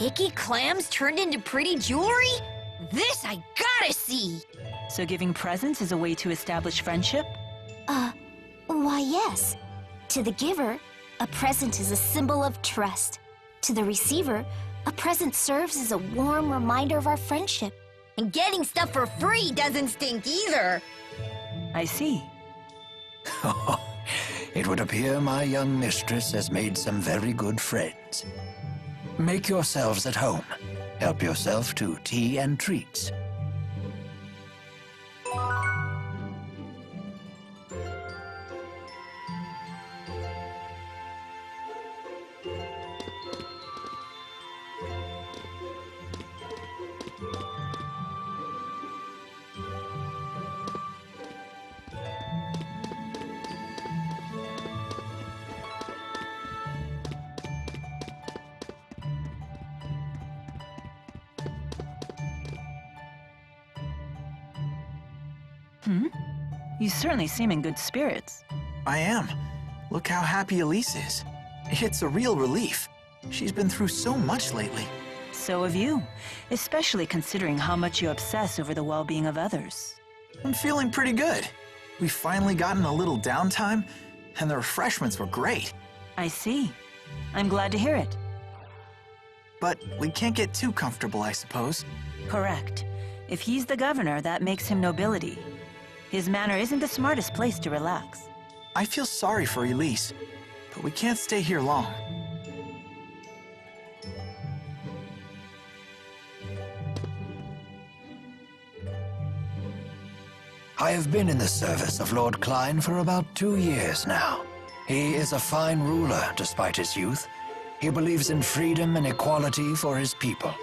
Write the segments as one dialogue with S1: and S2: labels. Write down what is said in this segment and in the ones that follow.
S1: Icky clams turned into pretty jewelry? This I gotta see!
S2: So giving presents is a way to establish friendship?
S3: Why yes. To the giver, a present is a symbol of trust. To the receiver, a present serves as a warm reminder of our friendship.
S1: And getting stuff for free doesn't stink either!
S2: I see.
S4: It would appear my young mistress has made some very good friends. Make yourselves at home. Help yourself to tea and treats.
S2: You certainly seem in good spirits.
S5: I am. Look how happy Elise is. It's a real relief. She's been through so much lately.
S2: So have you, especially considering how much you obsess over the well-being of others.
S5: I'm feeling pretty good. We've finally gotten a little downtime, and the refreshments were great.
S2: I see. I'm glad to hear it.
S5: But we can't get too comfortable, I suppose.
S2: Correct. If he's the governor, that makes him nobility. His manor isn't the smartest place to relax.
S5: I feel sorry for Elise, but we can't stay here long.
S4: I have been in the service of Lord Klein for about 2 years now. He is a fine ruler despite his youth. He believes in freedom and equality for his people.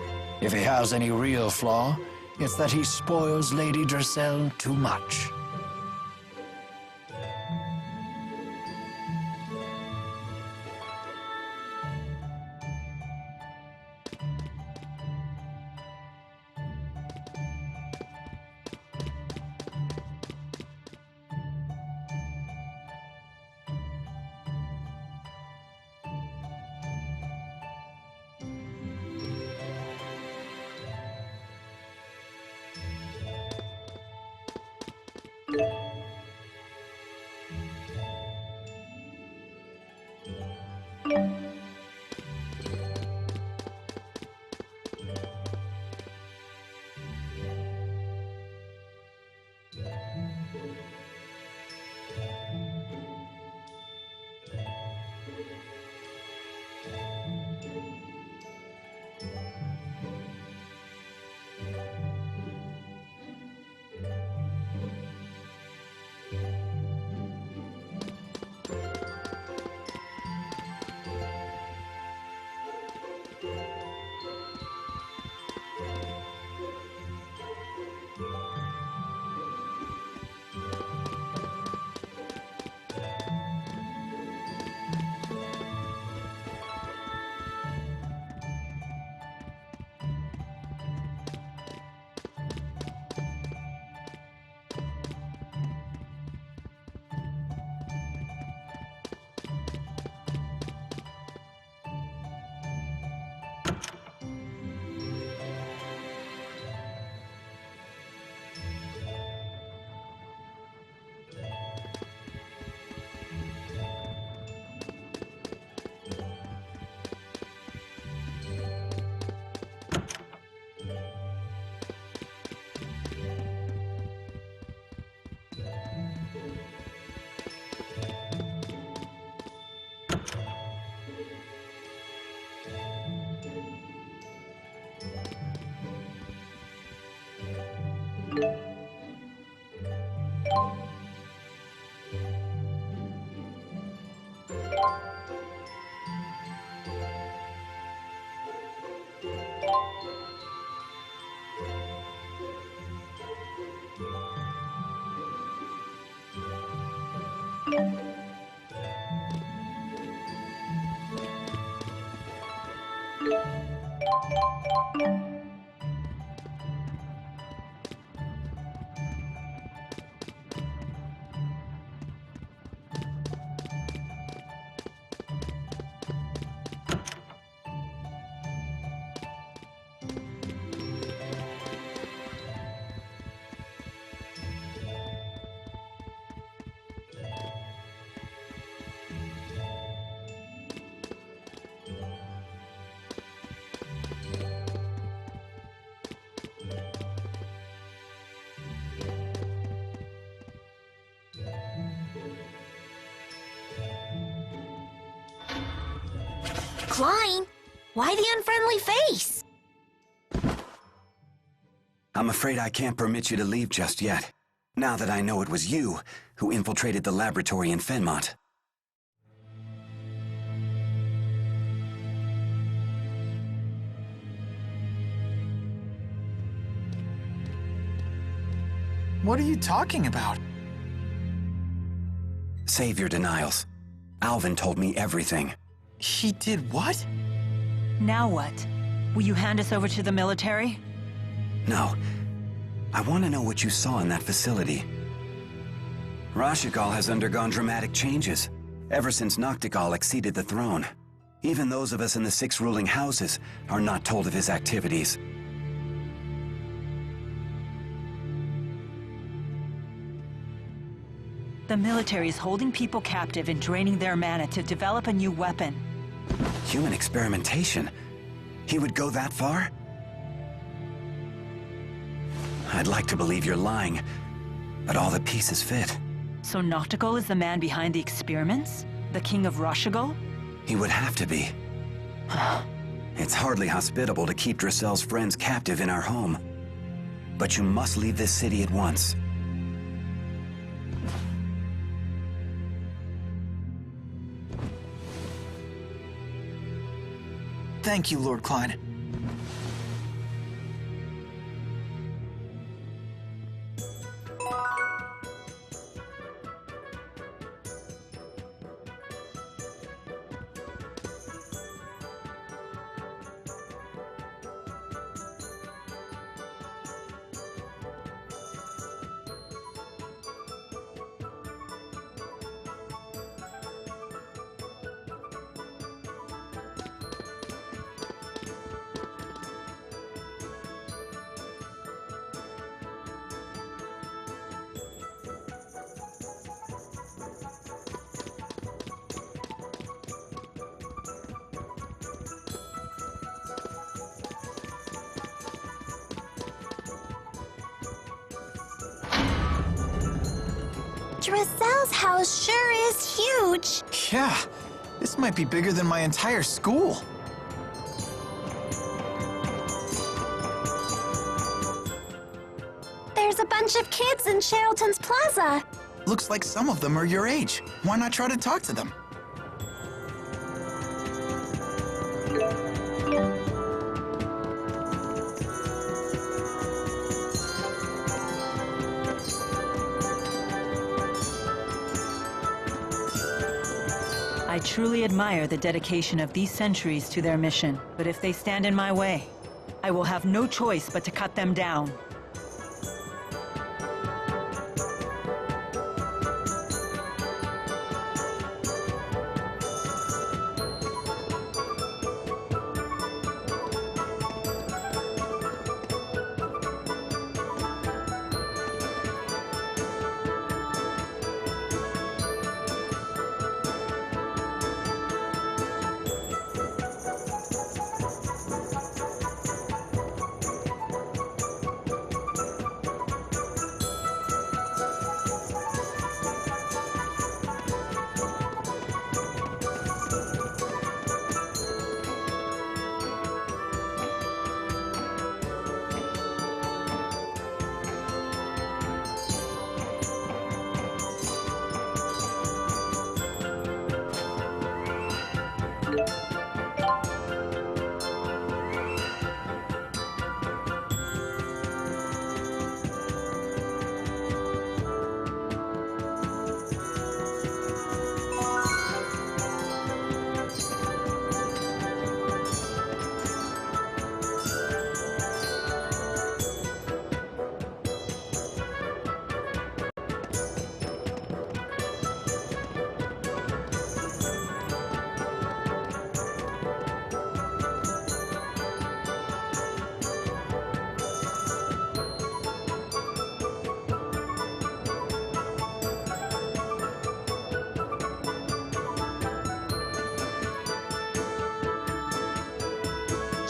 S4: If he has any real flaw, it's that he spoils Lady Dressel too much.
S3: Klein, why the unfriendly face?
S6: I'm afraid I can't permit you to leave just yet, now that I know it was you who infiltrated the laboratory in Fenmont.
S5: What are you talking about?
S6: Save your denials. Alvin told me everything.
S5: He did what?
S2: Now what? Will you hand us over to the military?
S6: No. I want to know what you saw in that facility. Rashigal has undergone dramatic changes, ever since Noctigal acceded the throne. Even those of us in the 6 ruling houses are not told of his activities.
S2: The military is holding people captive and draining their mana to develop a new weapon.
S6: Human experimentation? He would go that far? I'd like to believe you're lying, but all the pieces fit.
S2: So Noctigal is the man behind the experiments? The king of Rashigal?
S6: He would have to be. It's hardly hospitable to keep Drasel's friends captive in our home. But you must leave this city at once.
S5: Thank you, Lord Klein.
S3: Drasel's house sure is huge.
S5: Yeah, this might be bigger than my entire school.
S3: There's a bunch of kids in Cherylton's Plaza.
S5: Looks like some of them are your age. Why not try to talk to them?
S2: I truly admire the dedication of these sentries to their mission, but if they stand in my way, I will have no choice but to cut them down.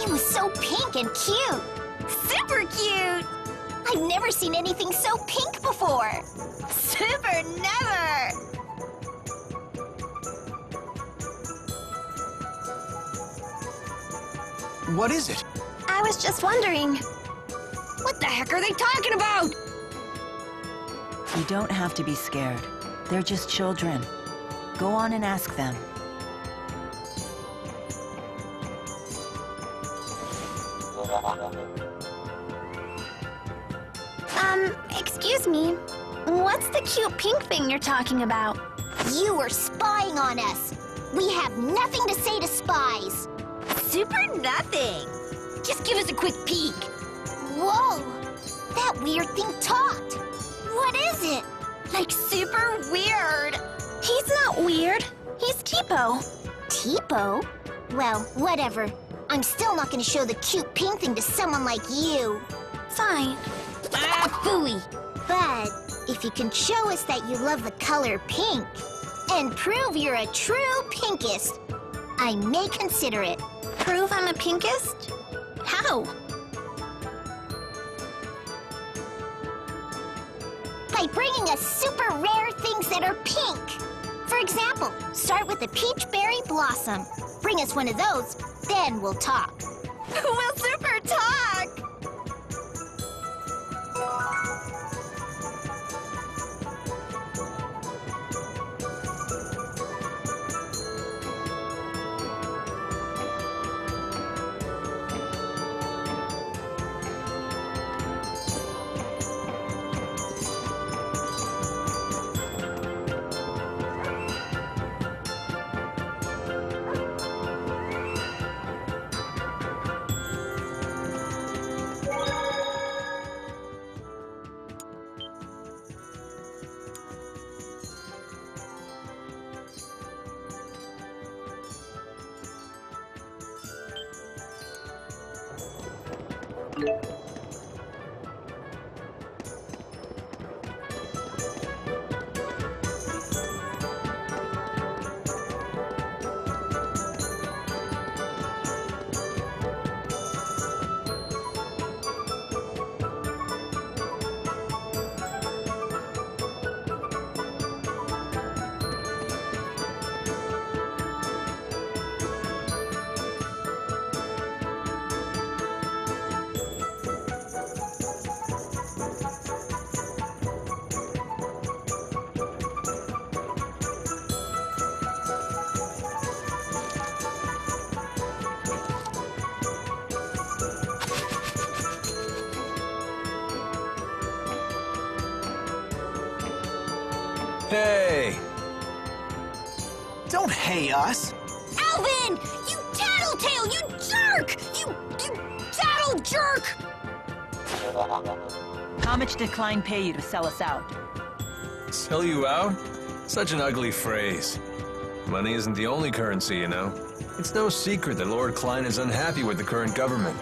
S3: It was so pink and cute.
S1: Super cute!
S3: I've never seen anything so pink before.
S1: Super never!
S5: What is it?
S3: I was just wondering.
S1: What the heck are they talking about?
S2: You don't have to be scared. They're just children. Go on and ask them.
S3: Excuse me. What's the cute pink thing you're talking about? You were spying on us. We have nothing to say to spies.
S1: Super nothing. Just give us a quick peek.
S3: Whoa! That weird thing talked. What is it?
S1: Like super weird.
S3: He's not weird. He's Tipo. Tipo? Well, whatever. I'm still not gonna show the cute pink thing to someone like you. Fine.
S1: Ah, phooey.
S3: But if you can show us that you love the color pink and prove you're a true pinkist, I may consider it. Prove I'm a pinkist? How? By bringing us super rare things that are pink. For example, start with a peach berry blossom. Bring us one of those, then we'll talk.
S1: We'll super talk.
S5: Hey! Don't hey us!
S1: Alvin! You tattletale! You jerk! You tattle jerk!
S2: How much did Klein pay you to sell us out?
S7: Sell you out? Such an ugly phrase. Money isn't the only currency, you know. It's no secret that Lord Klein is unhappy with the current government.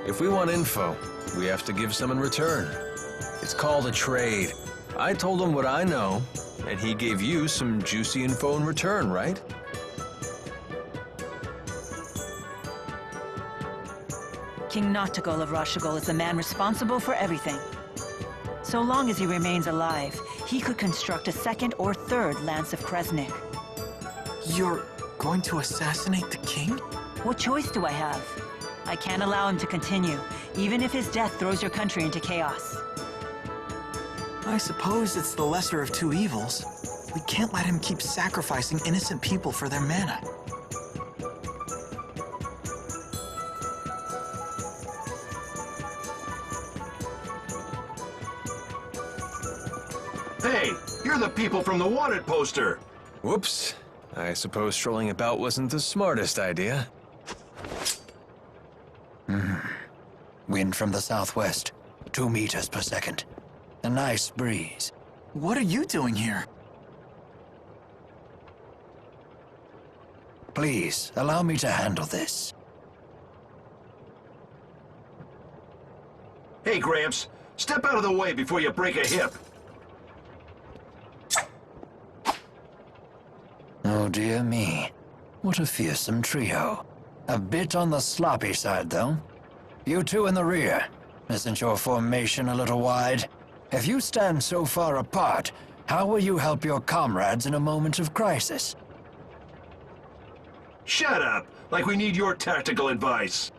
S7: If we want info, we have to give some in return. It's called a trade. I told him what I know, and he gave you some juicy info in return, right?
S2: King Noctigol of Rashigol is the man responsible for everything. So long as he remains alive, he could construct a second or third Lance of Kresnik.
S5: You're going to assassinate the king?
S2: What choice do I have? I can't allow him to continue, even if his death throws your country into chaos.
S5: I suppose it's the lesser of two evils. We can't let him keep sacrificing innocent people for their mana.
S8: Hey, you're the people from the wanted poster.
S7: Whoops. I suppose strolling about wasn't the smartest idea.
S4: Wind from the southwest, 2 meters per second. A nice breeze.
S5: What are you doing here?
S4: Please, allow me to handle this.
S8: Hey, Gramps, step out of the way before you break a hip.
S4: Oh dear me. What a fearsome trio. A bit on the sloppy side, though. You two in the rear. Isn't your formation a little wide? If you stand so far apart, how will you help your comrades in a moment of crisis?
S8: Shut up! Like we need your tactical advice.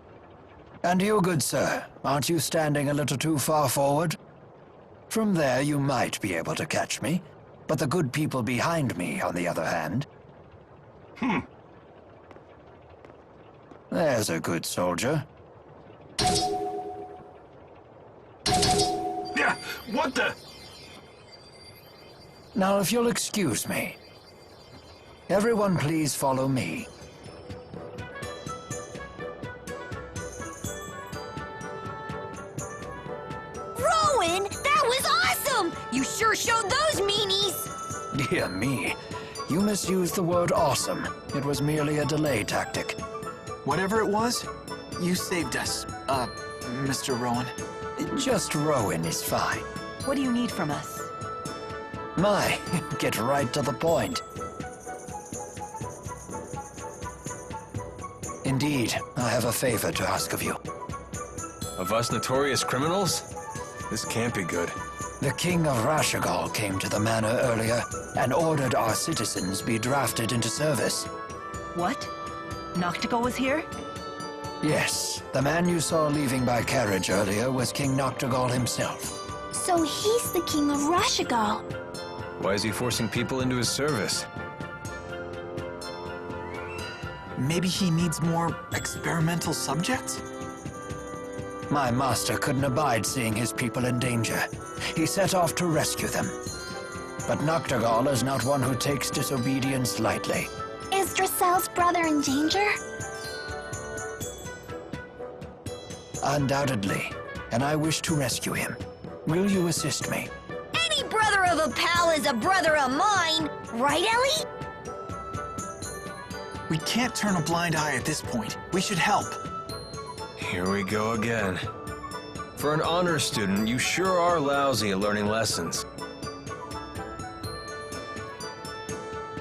S4: And you, good sir, aren't you standing a little too far forward? From there you might be able to catch me, but the good people behind me, on the other hand... There's a good soldier.
S8: Yeah, what the...
S4: Now, if you'll excuse me. Everyone please follow me.
S1: Rowan, that was awesome! You sure showed those meanies!
S4: Dear me, you misused the word awesome. It was merely a delay tactic.
S5: Whatever it was, you saved us, Mr. Rowan.
S4: Just Rowan is fine.
S2: What do you need from us?
S4: My, get right to the point. Indeed, I have a favor to ask of you.
S7: Of us notorious criminals? This can't be good.
S4: The King of Rashagal came to the manor earlier and ordered our citizens be drafted into service.
S2: What? Noctigal was here?
S4: Yes, the man you saw leaving by carriage earlier was King Noctigal himself.
S3: So he's the king of Rashagal.
S7: Why is he forcing people into his service?
S5: Maybe he needs more experimental subjects?
S4: My master couldn't abide seeing his people in danger. He set off to rescue them. But Noctigal is not one who takes disobedience lightly.
S3: Is Dracel's brother in danger?
S4: Undoubtedly, and I wish to rescue him. Will you assist me?
S1: Any brother of a pal is a brother of mine! Right, Ellie?
S5: We can't turn a blind eye at this point. We should help.
S7: Here we go again. For an honor student, you sure are lousy at learning lessons.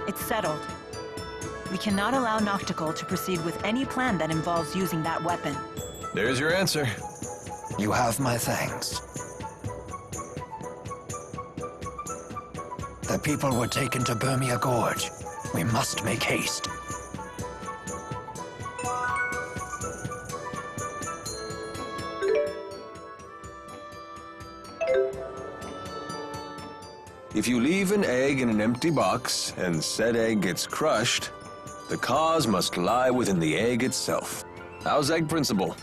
S2: It's settled. We cannot allow Noctigal to proceed with any plan that involves using that weapon.
S7: There's your answer.
S4: You have my thanks. The people were taken to Burmia Gorge. We must make haste.
S7: If you leave an egg in an empty box, and said egg gets crushed, the cause must lie within the egg itself. How's egg principle?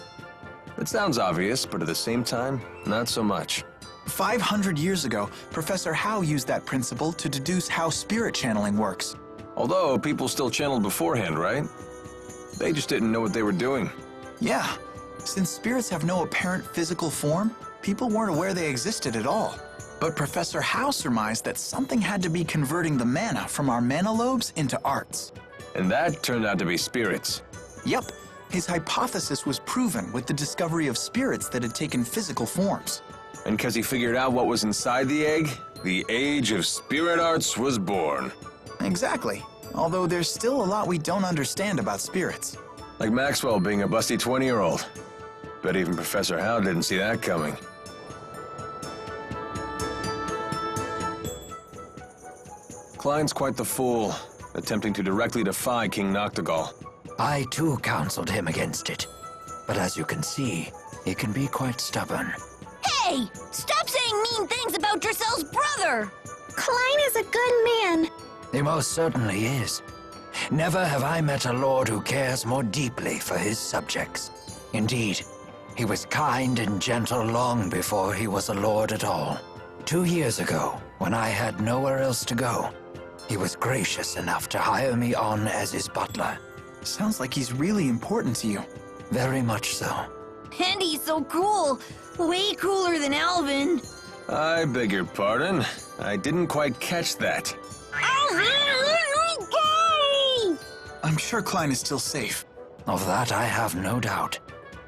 S7: It sounds obvious, but at the same time, not so much.
S5: 500 years ago, Professor Howe used that principle to deduce how spirit channeling works.
S7: Although, people still channeled beforehand, right? They just didn't know what they were doing.
S5: Yeah, since spirits have no apparent physical form, people weren't aware they existed at all. But Professor Howe surmised that something had to be converting the mana from our mana lobes into arts.
S7: And that turned out to be spirits.
S5: Yep, his hypothesis was proven with the discovery of spirits that had taken physical forms.
S7: And because he figured out what was inside the egg, the age of spirit arts was born.
S5: Exactly, although there's still a lot we don't understand about spirits.
S7: Like Maxwell being a busty 20-year-old. Bet even Professor Howe didn't see that coming. Klein's quite the fool, attempting to directly defy King Noctigal.
S4: I too counseled him against it. But as you can see, he can be quite stubborn.
S1: Hey! Stop saying mean things about Dracel's brother!
S3: Klein is a good man.
S4: He most certainly is. Never have I met a lord who cares more deeply for his subjects. Indeed, he was kind and gentle long before he was a lord at all. 2 years ago, when I had nowhere else to go, he was gracious enough to hire me on as his butler.
S5: Sounds like he's really important to you.
S4: Very much so.
S1: And he's so cool! Way cooler than Alvin!
S7: I beg your pardon. I didn't quite catch that.
S5: I'm sure Klein is still safe.
S4: Of that I have no doubt.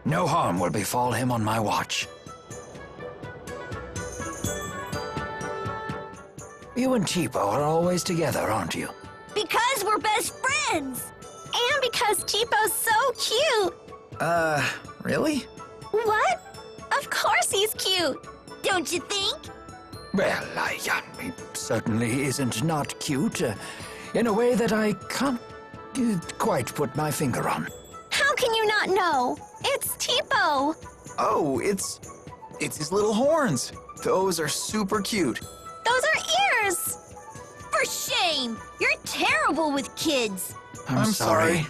S4: No harm will befall him on my watch. You and Cheapo are always together, aren't you?
S1: Because we're best friends!
S3: And because Cheapo's so cute.
S5: Really?
S3: What? Of course he's cute.
S1: Don't you think?
S4: Well, he certainly isn't not cute. In a way that I can't... quite put my finger on.
S1: How can you not know? It's Tipo!
S5: Oh, it's his little horns. Those are super cute.
S1: Those are ears! For shame! You're terrible with kids!
S5: I'm sorry.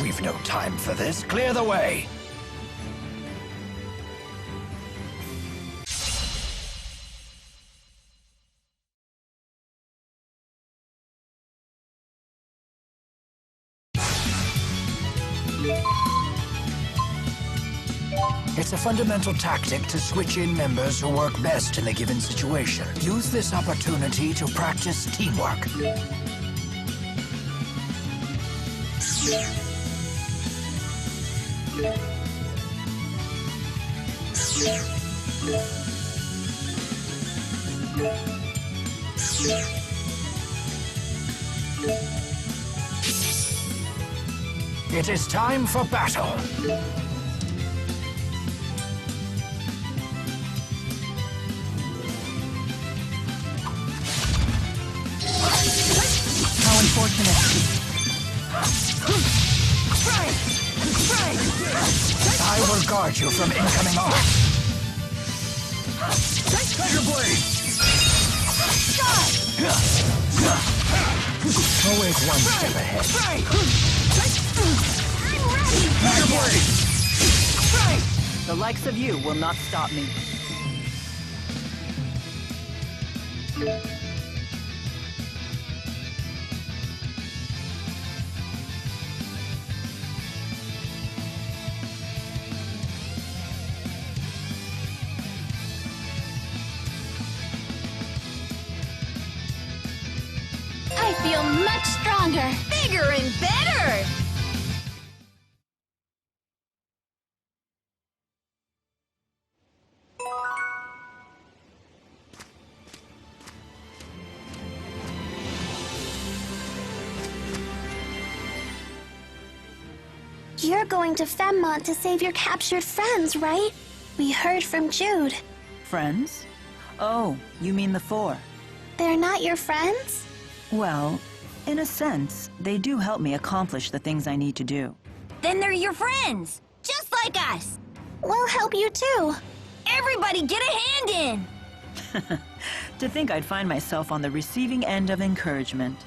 S4: We've no time for this. Clear the way. It's a fundamental tactic to switch in members who work best in a given situation. Use this opportunity to practice teamwork. It is time for battle.
S2: How unfortunate.
S4: I will guard you from incoming arms. Tiger Blade! Always one step ahead. Tiger Blade!
S2: The likes of you will not stop me.
S1: I feel much stronger, bigger and better!
S3: You're going to Femmont to save your captured friends, right? We heard from Jude.
S2: Friends? Oh, you mean the four.
S3: They're not your friends?
S2: Well, in a sense, they do help me accomplish the things I need to do.
S1: Then they're your friends, just like us!
S3: We'll help you too.
S1: Everybody get a hand in!
S2: To think I'd find myself on the receiving end of encouragement.